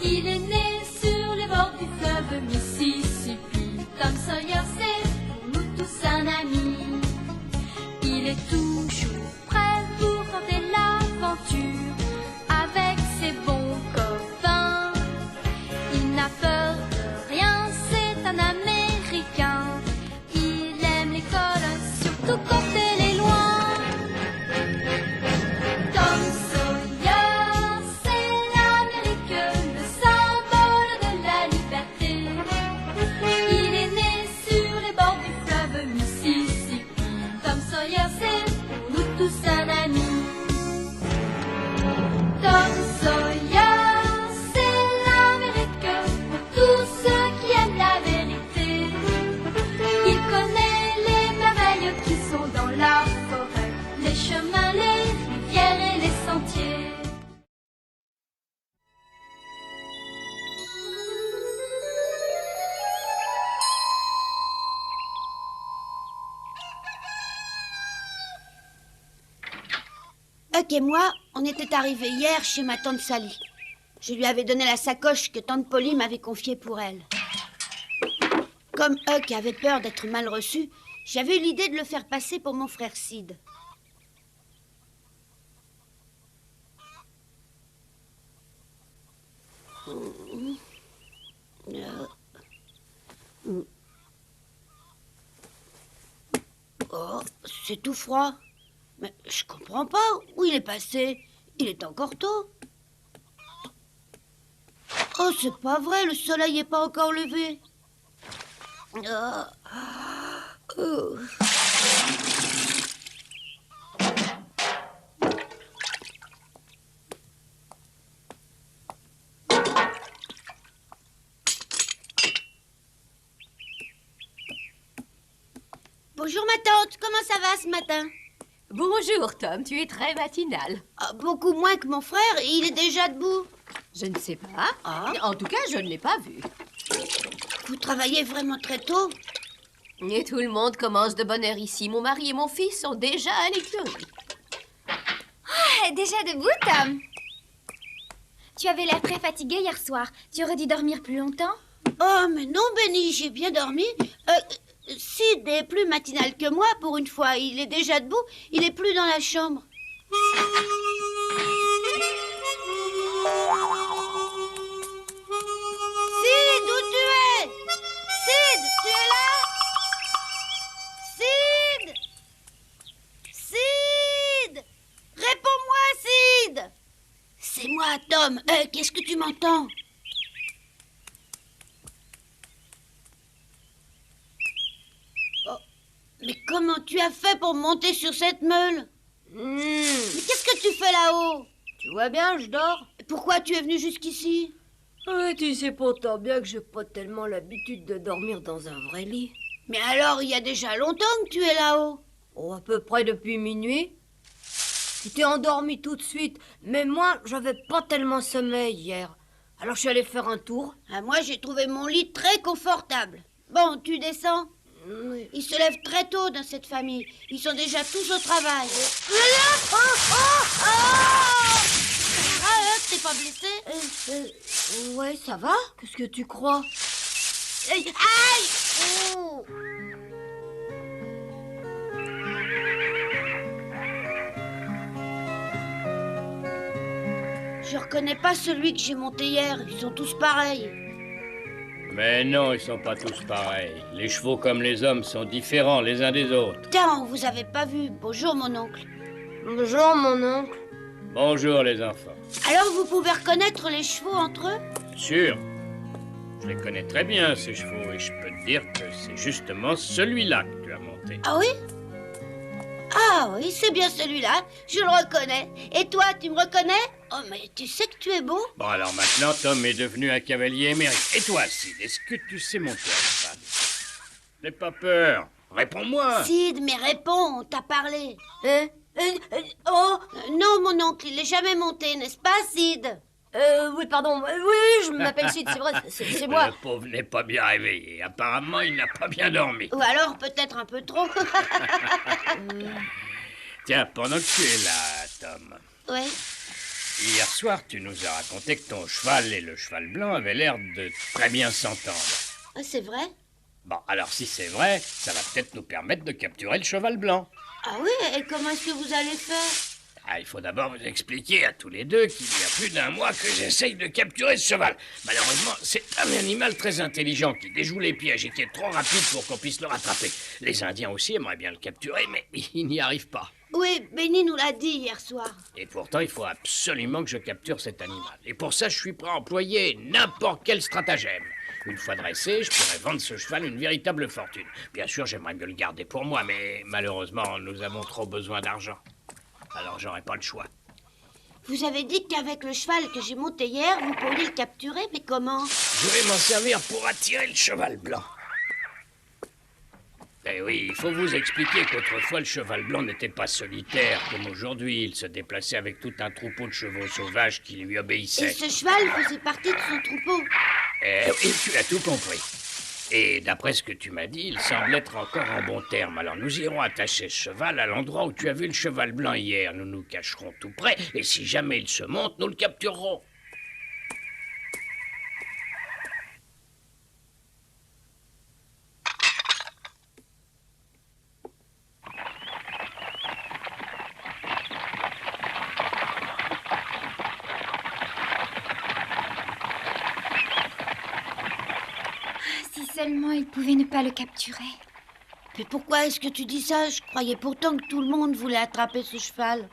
Il est né sur les bords du fleuve Mississippi. Tom Sawyer, c'est pour nous tous un ami. Il est toujours prêt pour tenter l'aventure avec ses bons copains. Il n'a peur de rien, c'est un Américain. Il aime l'école, surtout quand elle est loin. Tom Sawyer, c'est l'Amérique, le symbole de la liberté. Il est né sur les bords du fleuve Mississippi. Tom Sawyer, c'est pour nous tous un ami. Tom Sawyer, c'est l'Amérique pour tous ceux qui aiment la vérité. Il connaît les merveilles qui sont dans la forêt, les chemins, les rivières et les sentiers. Huck et moi, on était arrivés hier chez ma tante Sally. Je lui avais donné la sacoche que tante Polly m'avait confiée pour elle. Comme Huck avait peur d'être mal reçu, j'avais eu l'idée de le faire passer pour mon frère Sid. Oh, c'est tout froid. Mais je comprends pas. Où il est passé? Il est encore tôt. Oh, c'est pas vrai, le soleil est pas encore levé. Oh. Bonjour ma tante, comment ça va ce matin? Bonjour Tom, tu es très matinal. Ah, beaucoup moins que mon frère, il est déjà debout. Je ne sais pas. Ah. En tout cas, je ne l'ai pas vu. Vous travaillez vraiment très tôt? Et tout le monde commence de bonne heure ici. Mon mari et mon fils sont déjà à l'écurie. Ah, déjà debout, Tom? Tu avais l'air très fatigué hier soir. Tu aurais dû dormir plus longtemps? Oh, mais non, Benny, j'ai bien dormi. Sid est plus matinal que moi pour une fois. Il est déjà debout, il est plus dans la chambre. Sid, où tu es? Sid, tu es là? Sid! Sid! Réponds-moi, Sid! C'est moi, Tom. Qu'est-ce que tu m'entends? Mais comment tu as fait pour monter sur cette meule? Mais qu'est-ce que tu fais là-haut? Tu vois bien, je dors. Pourquoi tu es venu jusqu'ici? Ouais, tu sais pourtant bien que j'ai pas tellement l'habitude de dormir dans un vrai lit. Mais alors, il y a déjà longtemps que tu es là-haut. Oh, à peu près depuis minuit. Tu t'es endormi tout de suite, mais moi, j'avais pas tellement sommeil hier. Alors je suis allé faire un tour. Ah, moi, j'ai trouvé mon lit très confortable. Bon, tu descends? Oui. Ils se lèvent très tôt dans cette famille. Ils sont déjà tous au travail. T'es pas blessé? Ouais, ça va? Qu'est-ce que tu crois? Aïe! Oh. Je reconnais pas celui que j'ai monté hier. Ils sont tous pareils. Mais non, ils sont pas tous pareils. Les chevaux comme les hommes sont différents les uns des autres. Tiens, on vous avait pas vu. Bonjour, mon oncle. Bonjour, mon oncle. Bonjour les enfants. Alors, vous pouvez reconnaître les chevaux entre eux? Sûr, je les connais très bien ces chevaux et je peux te dire que c'est justement celui-là que tu as monté. Ah oui? Ah oui, c'est bien celui-là. Je le reconnais. Et toi, tu me reconnais? Oh, mais tu sais que tu es beau. Bon alors maintenant, Tom est devenu un cavalier émérite. Et toi, Sid, est-ce que tu sais monter à cheval? N'aie pas peur, réponds-moi. Sid, mais réponds, on t'a parlé. Oh, Non, mon oncle, il n'est jamais monté, n'est-ce pas, Sid? oui, pardon. Oui, je m'appelle Sid, c'est vrai, c'est moi. Le pauvre n'est pas bien réveillé. Apparemment, il n'a pas bien dormi. Ou alors peut-être un peu trop. Tiens, pendant que tu es là, Tom, Ouais. Hier soir, tu nous as raconté que ton cheval et le cheval blanc avaient l'air de très bien s'entendre. Ah, c'est vrai? Bon, alors si c'est vrai, ça va peut-être nous permettre de capturer le cheval blanc. Ah oui, et comment est-ce que vous allez faire? Ah, il faut d'abord vous expliquer à tous les deux qu'il y a plus d'un mois que j'essaye de capturer ce cheval. Malheureusement, c'est un animal très intelligent qui déjoue les pièges et qui est trop rapide pour qu'on puisse le rattraper. Les Indiens aussi aimeraient bien le capturer, mais ils n'y arrivent pas. Oui, Benny nous l'a dit hier soir. Et pourtant, il faut absolument que je capture cet animal. Et pour ça, je suis prêt à employer n'importe quel stratagème. Une fois dressé, je pourrais vendre ce cheval une véritable fortune. Bien sûr, j'aimerais mieux le garder pour moi, mais malheureusement, nous avons trop besoin d'argent. Alors, j'aurai pas le choix. Vous avez dit qu'avec le cheval que j'ai monté hier, vous pourriez le capturer, mais comment? Je vais m'en servir pour attirer le cheval blanc. Eh oui, il faut vous expliquer qu'autrefois, le cheval blanc n'était pas solitaire comme aujourd'hui. Il se déplaçait avec tout un troupeau de chevaux sauvages qui lui Et obéissaient. ce cheval faisait partie de son troupeau. Eh oui, tu as tout compris. Et d'après ce que tu m'as dit, il semble être encore en bon terme. Alors nous irons attacher ce cheval à l'endroit où tu as vu le cheval blanc hier. Nous nous cacherons tout près, et si jamais il se monte, nous le capturerons. Si seulement il pouvait ne pas le capturer. Mais pourquoi est-ce que tu dis ça? Je croyais pourtant que tout le monde voulait attraper ce cheval.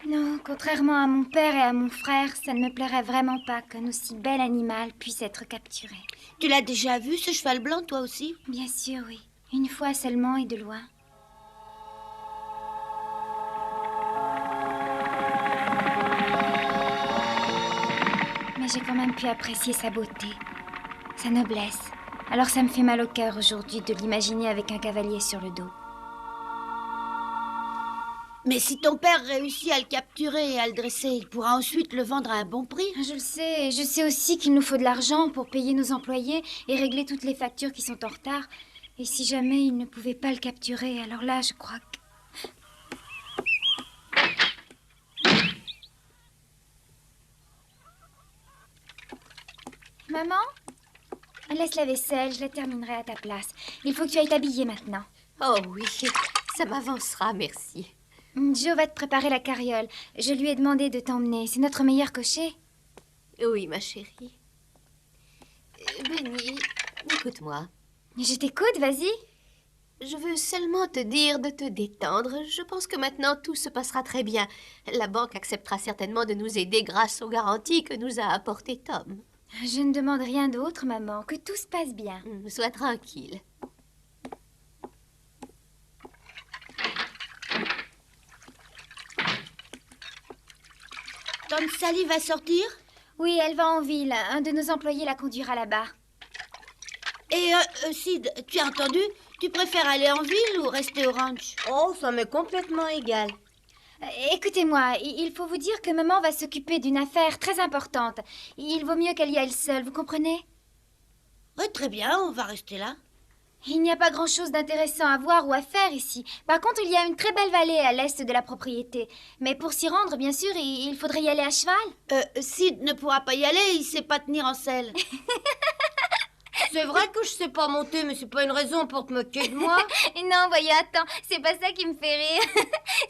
Non, contrairement à mon père et à mon frère, ça ne me plairait vraiment pas qu'un aussi bel animal puisse être capturé. Tu l'as déjà vu, ce cheval blanc, toi aussi? Bien sûr, oui. Une fois seulement et de loin. Mais j'ai quand même pu apprécier sa beauté, sa noblesse. Alors ça me fait mal au cœur aujourd'hui de l'imaginer avec un cavalier sur le dos. Mais si ton père réussit à le capturer et à le dresser, il pourra ensuite le vendre à un bon prix. Je le sais, et je sais aussi qu'il nous faut de l'argent pour payer nos employés et régler toutes les factures qui sont en retard. Et si jamais il ne pouvait pas le capturer, alors là, je crois que... Maman? Laisse la vaisselle, je la terminerai à ta place. Il faut que tu ailles t'habiller maintenant. Oh oui, ça m'avancera, merci. Joe va te préparer la carriole. Je lui ai demandé de t'emmener. C'est notre meilleur cocher. Oui, ma chérie. Benny, écoute-moi. Je t'écoute, vas-y. Je veux seulement te dire de te détendre. Je pense que maintenant tout se passera très bien. La banque acceptera certainement de nous aider grâce aux garanties que nous a apportées Tom. Je ne demande rien d'autre, maman. Que tout se passe bien. Sois tranquille. Tante Sally va sortir? Oui, elle va en ville. Un de nos employés la conduira là-bas. Et Sid, tu as entendu? Tu préfères aller en ville ou rester au ranch? Oh, ça m'est complètement égal. Écoutez-moi, il faut vous dire que maman va s'occuper d'une affaire très importante. Il vaut mieux qu'elle y aille seule, vous comprenez? Oui, très bien, on va rester là. Il n'y a pas grand-chose d'intéressant à voir ou à faire ici. Par contre, il y a une très belle vallée à l'est de la propriété. Mais pour s'y rendre, bien sûr, il faudrait y aller à cheval. Sid ne pourra pas y aller, il sait pas tenir en selle. C'est vrai que je sais pas monter, mais c'est pas une raison pour te moquer de moi. Non, voyez, attends, c'est pas ça qui me fait rire.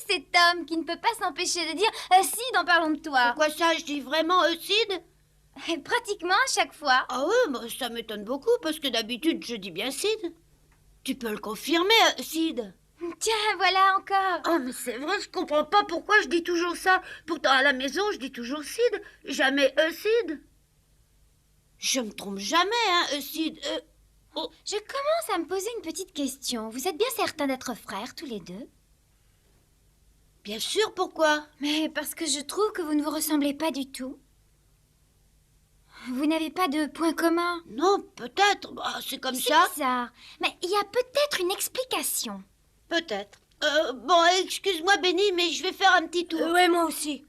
C'est Tom qui ne peut pas s'empêcher de dire « Sid, en parlant de toi Pourquoi ça, je dis vraiment Sid ?» Pratiquement à chaque fois. Ah ouais, bah, ça m'étonne beaucoup, parce que d'habitude, je dis bien Sid. Tu peux le confirmer, Sid? Tiens, voilà encore. Oh, mais c'est vrai, je comprends pas pourquoi je dis toujours ça. Pourtant, à la maison, je dis toujours Sid, jamais Sid. Je me trompe jamais, hein, Sid. Oh. Je commence à me poser une petite question. Vous êtes bien certains d'être frères, tous les deux? Bien sûr, pourquoi? Mais parce que je trouve que vous ne vous ressemblez pas du tout. Vous n'avez pas de point commun. Non, peut-être. Bah, c'est comme C'est ça. bizarre. Mais il y a peut-être une explication. Peut-être. Bon, excuse-moi, Benny, mais je vais faire un petit tour. Ouais, moi aussi.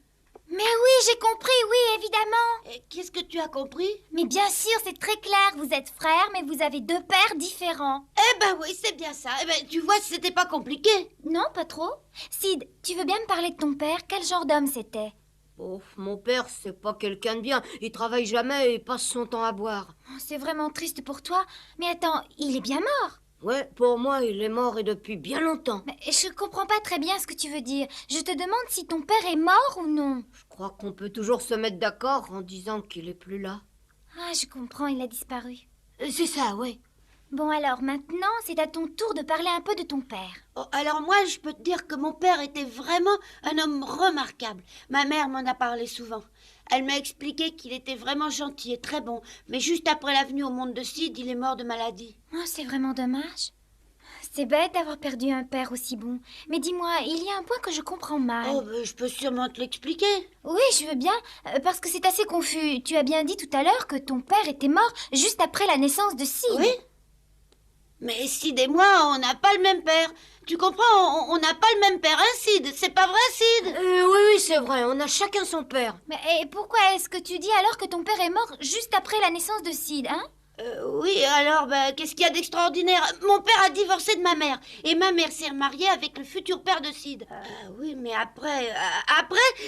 Mais oui, j'ai compris, oui, évidemment. qu'est-ce que tu as compris? Mais bien sûr, c'est très clair. Vous êtes frères, mais vous avez deux pères différents. Eh ben oui, c'est bien ça. Eh ben, tu vois, c'était pas compliqué. Non, pas trop. Sid, tu veux bien me parler de ton père? Quel genre d'homme c'était? Oh, mon père, c'est pas quelqu'un de bien. Il travaille jamais et passe son temps à boire. Oh, c'est vraiment triste pour toi. Mais attends, il est bien mort. Ouais, pour moi, il est mort et depuis bien longtemps. Mais je comprends pas très bien ce que tu veux dire. Je te demande si ton père est mort ou non. Je crois qu'on peut toujours se mettre d'accord en disant qu'il est plus là. Ah, je comprends, il a disparu. C'est ça, ouais. Bon alors, maintenant, c'est à ton tour de parler un peu de ton père. Oh, alors moi, je peux te dire que mon père était vraiment un homme remarquable. Ma mère m'en a parlé souvent. Elle m'a expliqué qu'il était vraiment gentil et très bon. Mais juste après la venue au monde de Sid, il est mort de maladie. Oh, c'est vraiment dommage. C'est bête d'avoir perdu un père aussi bon. Mais dis-moi, il y a un point que je comprends mal. Oh, ben, je peux sûrement te l'expliquer. Oui, je veux bien, parce que c'est assez confus. Tu as bien dit tout à l'heure que ton père était mort juste après la naissance de Sid. Oui. Mais Sid et moi, on n'a pas le même père. Tu comprends, on n'a pas le même père, hein, Sid? C'est pas vrai, Sid? Oui, c'est vrai, on a chacun son père. Mais et pourquoi est-ce que tu dis alors que ton père est mort juste après la naissance de Sid, hein? Oui, alors, ben, qu'est-ce qu'il y a d'extraordinaire? Mon père a divorcé de ma mère. Et ma mère s'est remariée avec le futur père de Sid. Oui, mais après,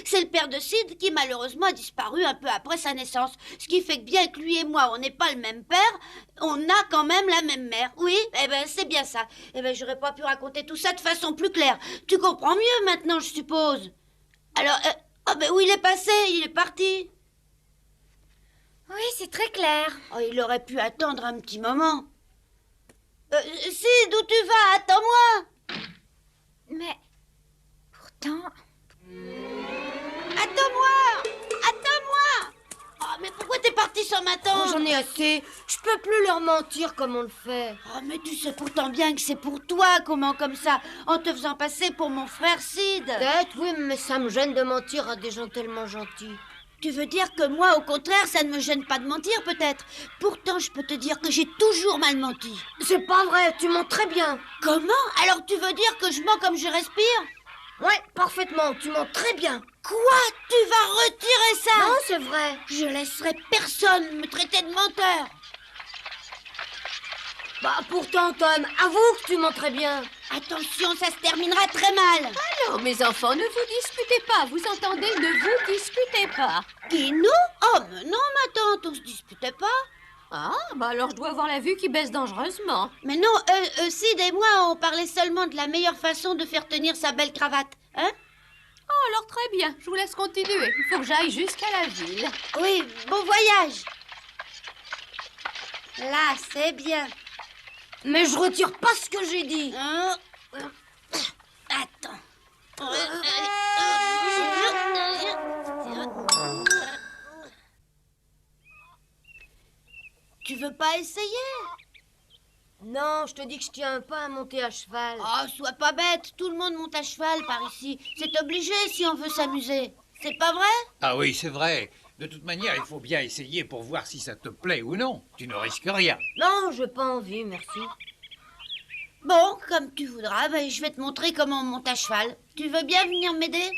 c'est le père de Sid qui malheureusement a disparu un peu après sa naissance. Ce qui fait que bien que lui et moi, on n'est pas le même père, on a quand même la même mère. Oui, eh ben, c'est bien ça. Eh ben, j'aurais pas pu raconter tout ça de façon plus claire. Tu comprends mieux maintenant, je suppose. Alors, ben, où il est passé? Il est parti. Oui, c'est très clair. Oh, il aurait pu attendre un petit moment. Sid, où tu vas? Attends-moi. Mais pourtant... Attends-moi. Attends-moi. Oh, mais pourquoi t'es parti sans Oh, m'attendre? j'en ai assez. Je peux plus leur mentir comme on le fait. Oh, mais tu sais pourtant bien que c'est pour toi, comment comme ça, en te faisant passer pour mon frère Sid. Peut-être, oui, mais ça me gêne de mentir à des gens tellement gentils. Tu veux dire que moi, au contraire, ça ne me gêne pas de mentir, peut-être? Pourtant, je peux te dire que j'ai toujours mal menti. C'est pas vrai, tu mens très bien. Comment? Alors tu veux dire que je mens comme je respire? Ouais, parfaitement, tu mens très bien. Quoi? Tu vas retirer ça? Non, c'est vrai. Je laisserai personne me traiter de menteur. Bah pourtant, Tom, avoue que tu mens très bien. Attention, ça se terminera très mal. Alors, mes enfants, ne vous disputez pas. Vous entendez? Ne vous disputez pas. Qui, nous? Oh, mais non, ma tante, on se disputait pas. Ah, bah alors je dois avoir la vue qui baisse dangereusement. Mais non, Sid et moi, on parlait seulement de la meilleure façon de faire tenir sa belle cravate. Hein? Oh, alors très bien. Je vous laisse continuer. Il faut que j'aille jusqu'à la ville. Oui, bon voyage. Là, c'est bien. Mais je retire pas ce que j'ai dit. Hein? Attends. Tu veux pas essayer? Non, je te dis que je tiens pas à monter à cheval. Oh, sois pas bête, tout le monde monte à cheval par ici. C'est obligé si on veut s'amuser. C'est pas vrai? Ah oui, c'est vrai. De toute manière, il faut bien essayer pour voir si ça te plaît ou non. Tu ne risques rien. Non, j'ai pas envie, merci. Bon, comme tu voudras, ben, je vais te montrer comment on monte à cheval. Tu veux bien venir m'aider?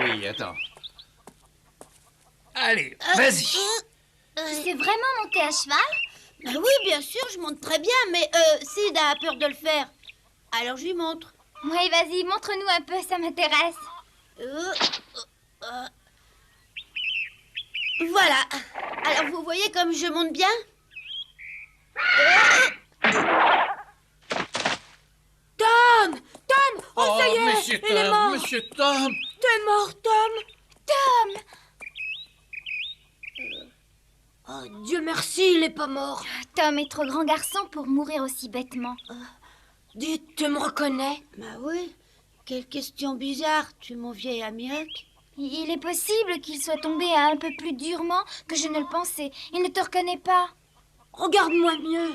Oui, attends. Allez, vas-y. Tu sais vraiment monter à cheval? Ben oui, bien sûr, je monte très bien, mais Sid a peur de le faire. Alors je lui montre. Oui, vas-y, montre-nous un peu, ça m'intéresse. Voilà. Alors vous voyez comme je monte bien? Tom! Tom! Oh, ça y est! Monsieur Il est Tom, mort! Monsieur Tom. T'es mort, Tom! Tom! Oh, Dieu merci, il est pas mort. Tom est trop grand garçon pour mourir aussi bêtement. Dites, tu me reconnais? Bah oui. Quelle question bizarre, tu es mon vieil ami Huck. Il est possible qu'il soit tombé un peu plus durement que je ne le pensais. Il ne te reconnaît pas. Regarde-moi mieux.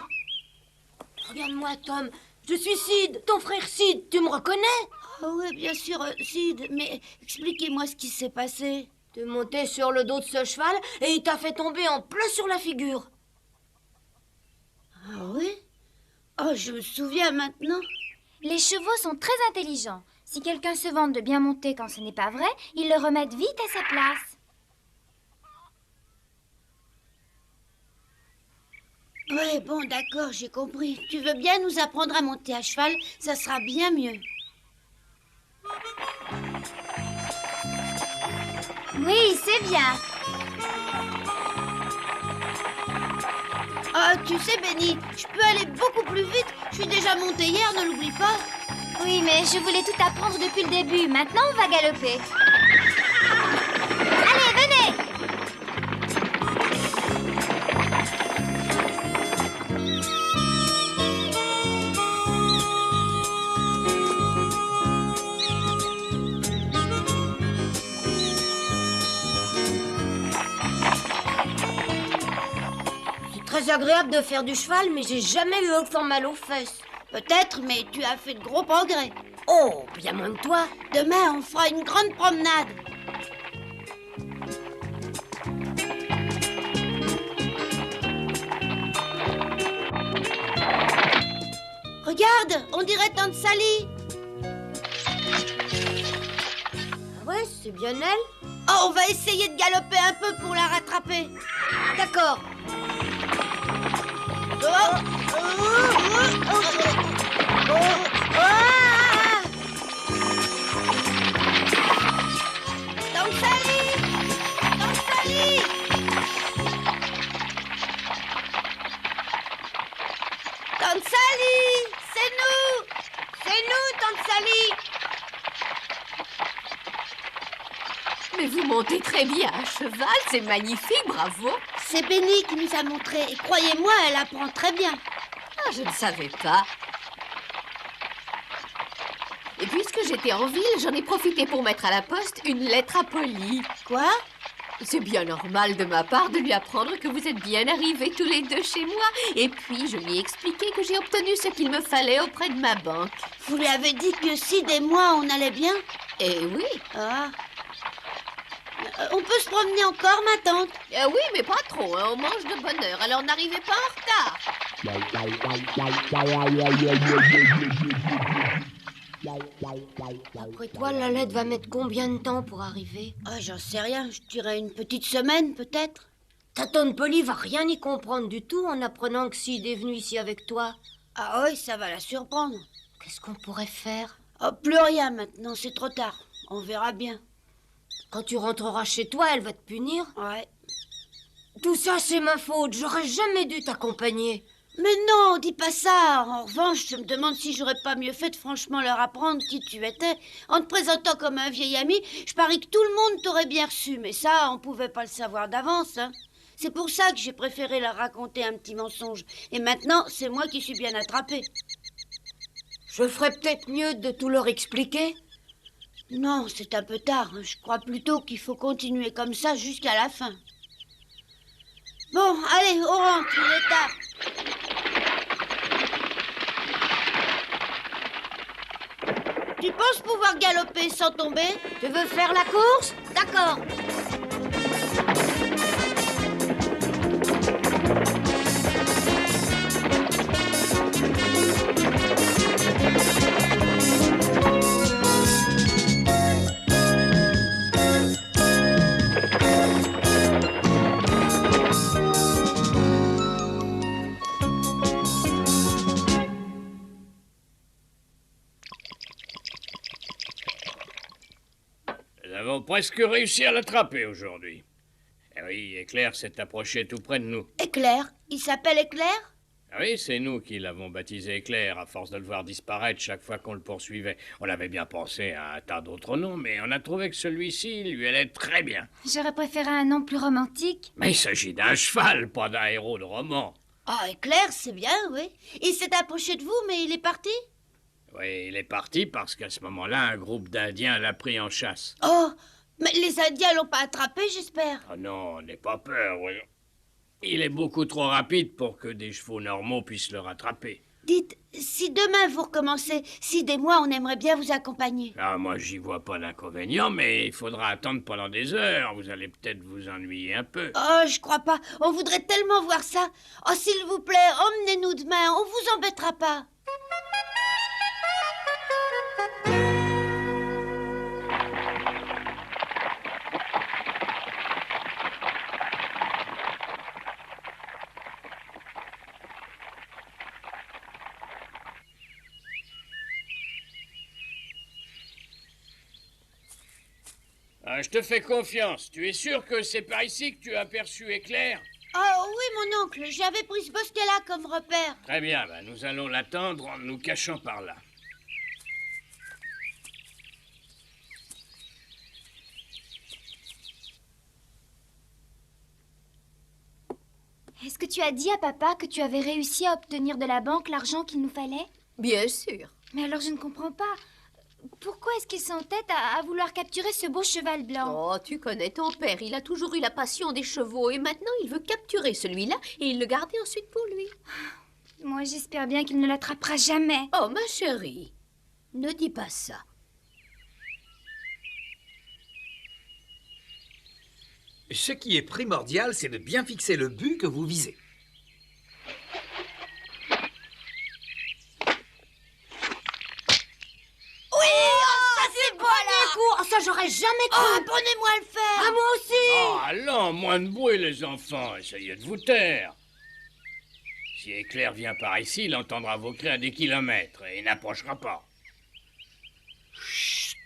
Regarde-moi, Tom. Je suis Sid, ton frère Sid. Tu me reconnais? Ah oui, bien sûr, Sid, mais expliquez-moi ce qui s'est passé. T'es monté sur le dos de ce cheval et il t'a fait tomber en plein sur la figure. Ah oui? Oh, je me souviens maintenant. Les chevaux sont très intelligents. Si quelqu'un se vante de bien monter quand ce n'est pas vrai, ils le remettent vite à sa place. Ouais, bon, d'accord, j'ai compris. Tu veux bien nous apprendre à monter à cheval? Ça sera bien mieux. Oui, c'est bien. Ah, tu sais, Benny, je peux aller beaucoup plus vite. Je suis déjà montée hier, ne l'oublie pas. Oui, mais je voulais tout apprendre depuis le début. Maintenant, on va galoper. Allez, venez! C'est très agréable de faire du cheval, mais j'ai jamais eu autant mal aux fesses. Peut-être, mais tu as fait de gros progrès. Oh, bien moins que toi. Demain, on fera une grande promenade. Regarde, on dirait Tante Sally. Ah ouais, c'est bien elle. Oh, on va essayer de galoper un peu pour la rattraper. D'accord. Tante Sally! Tante Sally! Tante Sally! C'est nous! C'est nous, Tante Sally! Mais vous montez très bien à cheval, c'est magnifique, bravo. C'est Benny qui nous a montré. Et croyez-moi, elle apprend très bien. Ah, je ne savais pas. Et puisque j'étais en ville, j'en ai profité pour mettre à la poste une lettre à Polly. Quoi? C'est bien normal de ma part de lui apprendre que vous êtes bien arrivés tous les deux chez moi. Et puis, je lui ai expliqué que j'ai obtenu ce qu'il me fallait auprès de ma banque. Vous lui avez dit que Sid et moi, on allait bien? Eh oui. Ah. On peut se promener encore, ma tante? Oui, mais pas trop, hein, on mange de bonne heure, alors n'arrivez pas en retard. Après toi, la lettre va mettre combien de temps pour arriver? Ah, j'en sais rien. Je dirais une petite semaine, peut-être. Ta tante Polly va rien y comprendre du tout en apprenant que Sid est venu ici avec toi. Ah oui, ça va la surprendre. Qu'est-ce qu'on pourrait faire? Oh, plus rien maintenant, c'est trop tard. On verra bien. Quand tu rentreras chez toi, elle va te punir. Ouais. Tout ça, c'est ma faute. J'aurais jamais dû t'accompagner. Mais non, dis pas ça. En revanche, je me demande si j'aurais pas mieux fait de franchement leur apprendre qui tu étais. En te présentant comme un vieil ami, je parie que tout le monde t'aurait bien reçu. Mais ça, on pouvait pas le savoir d'avance, hein. C'est pour ça que j'ai préféré leur raconter un petit mensonge. Et maintenant, c'est moi qui suis bien attrapée. Je ferais peut-être mieux de tout leur expliquer. Non, c'est un peu tard. Je crois plutôt qu'il faut continuer comme ça jusqu'à la fin. Bon, allez, on rentre, il est tard. Tu penses pouvoir galoper sans tomber? Tu veux faire la course? D'accord. Nous avons presque réussi à l'attraper aujourd'hui. Eh oui, Éclair s'est approché tout près de nous. Éclair? Il s'appelle Éclair? Ah oui, c'est nous qui l'avons baptisé Éclair, à force de le voir disparaître chaque fois qu'on le poursuivait. On avait bien pensé à un tas d'autres noms, mais on a trouvé que celui-ci lui allait très bien. J'aurais préféré un nom plus romantique. Mais il s'agit d'un cheval, pas d'un héros de roman. Ah, Éclair, c'est bien, oui. Il s'est approché de vous, mais il est parti? Oui, il est parti parce qu'à ce moment-là, un groupe d'Indiens l'a pris en chasse. Oh, mais les Indiens l'ont pas attrapé, j'espère. Oh non, n'aie pas peur, voyons. Il est beaucoup trop rapide pour que des chevaux normaux puissent le rattraper. Dites, si demain vous recommencez, Sid et moi, on aimerait bien vous accompagner. Ah, moi, j'y vois pas d'inconvénient, mais il faudra attendre pendant des heures. Vous allez peut-être vous ennuyer un peu. Oh, je crois pas. On voudrait tellement voir ça. Oh, s'il vous plaît, emmenez-nous demain. On vous embêtera pas. Ah, je te fais confiance. Tu es sûr que c'est par ici que tu as aperçu Éclair? Oh oui, mon oncle, j'avais pris ce bosquet-là comme repère. Très bien, ben, nous allons l'attendre en nous cachant par là. Est-ce que tu as dit à papa que tu avais réussi à obtenir de la banque l'argent qu'il nous fallait? Bien sûr. Mais alors je ne comprends pas. Pourquoi est-ce qu'il s'entête à vouloir capturer ce beau cheval blanc? Oh, tu connais ton père, il a toujours eu la passion des chevaux et maintenant il veut capturer celui-là et le garder ensuite pour lui. Moi, j'espère bien qu'il ne l'attrapera jamais. Oh, ma chérie, ne dis pas ça. Ce qui est primordial, c'est de bien fixer le but que vous visez. Ça, j'aurais jamais cru. Oh, apprenez-moi à le faire. Ah, moi aussi. Oh, allons, moins de bruit, les enfants. Essayez de vous taire. Si Éclair vient par ici, il entendra vos cris à des kilomètres et il n'approchera pas. Chut.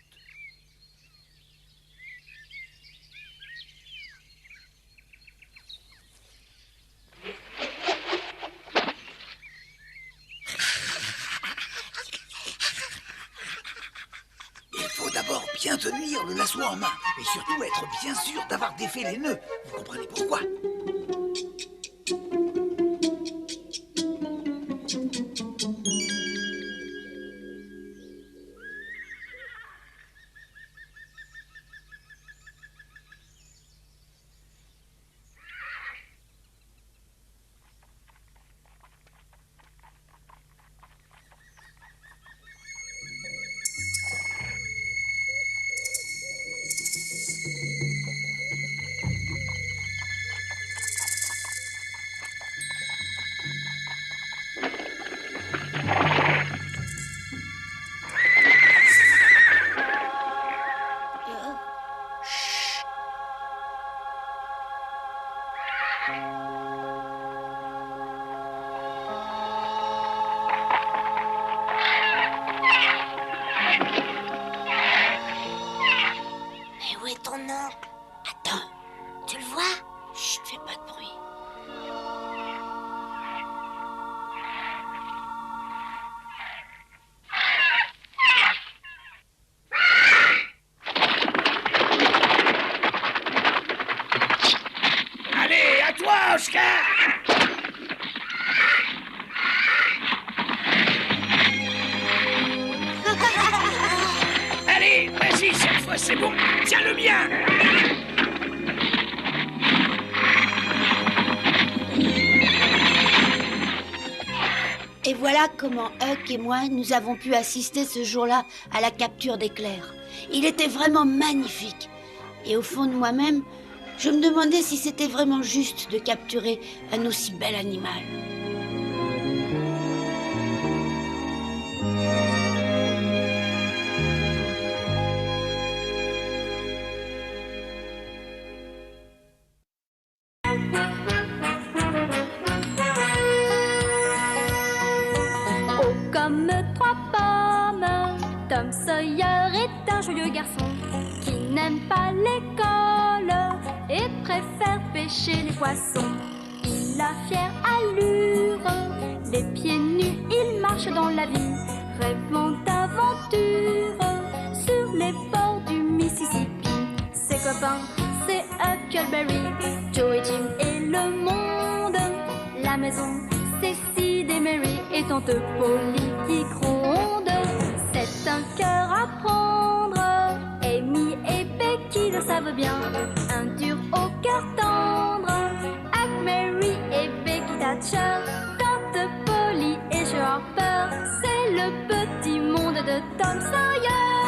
Il faut d'abord bien tenir le lasso en main et surtout être bien sûr d'avoir défait les nœuds. Vous comprenez pourquoi? Mais où est ton oncle? Attends, tu le vois? Chut, fais pas de bruit. Allez, à toi, Oscar! Allez, vas-y, cette fois c'est bon. Tiens le mien. Et voilà comment Huck et moi, nous avons pu assister ce jour-là à la capture d'Éclair. Il était vraiment magnifique. Et au fond de moi-même, je me demandais si c'était vraiment juste de capturer un aussi bel animal. Oh, comme trois pommes, Tom Sawyer est un joyeux garçon qui n'aime pas l'école et préfère pêcher les poissons. Il a fière allure, les pieds nus, il marche dans la vie, rêvant d'aventure sur les bords du Mississippi. Ses copains, c'est Huckleberry, Joe et Jim et le monde. La maison, c'est Sid et Mary et tante Polly qui gronde. C'est un cœur à prendre, Amy et Becky le savent bien. Un dur au cœur tendre, Huck, Mary et Becky Thatcher. Tante Polly et Joe Harper, c'est le petit monde de Tom Sawyer.